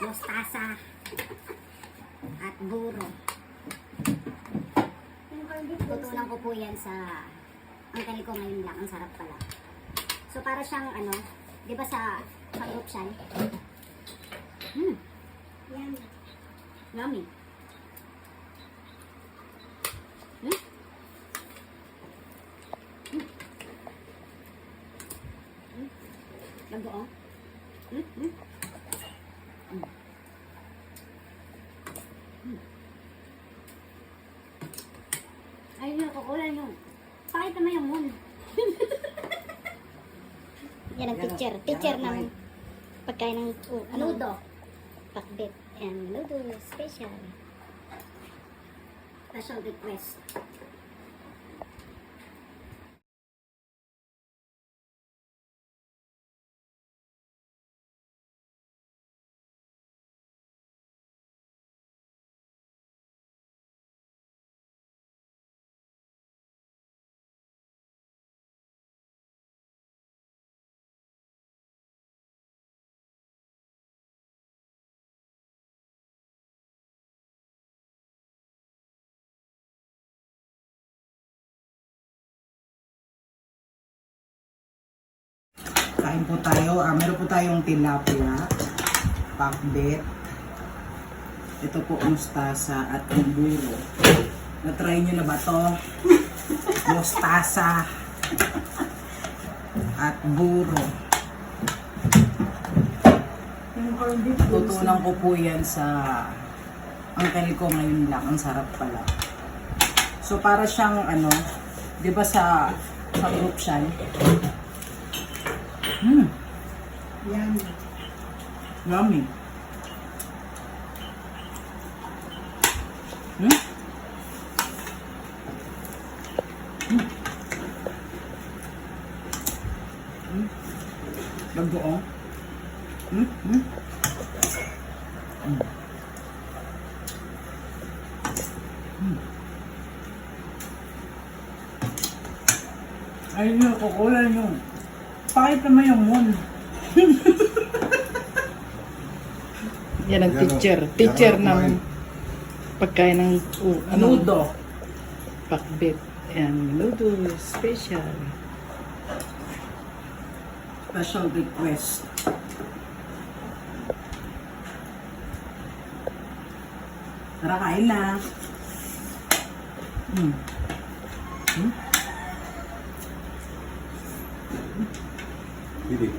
mustasa, at buro. Tutunan ko po yan sa uncle ko ngayon lang. Ang sarap pala. So para siyang ano, di ba sa group siya? Yummy. Yummy. Lago oh. Ayun yung kukulan yung. Pakita mo yung moon. Yan ang teacher. Teacher ng pagkain ng ludo. Pakbet and ludo special. Special request. Kain po tayo. Meron po tayong tilapia, pakbet, ito po mustasa at buro. Na-try nyo na ba to? Mustasa at buro. Tutunan ko po yan sa uncle ko ngayon lang. Ang sarap pala. So para siyang ano, di ba sa group siya? Yummy. Yummy. Lagoong. Ayun yung kukulan yung. Pakita mo yung moon. Yan ang teacher. Teacher ng pagkain ng ludo. Pakbet and ludo special. Special request. Tara, kain na. Hindi.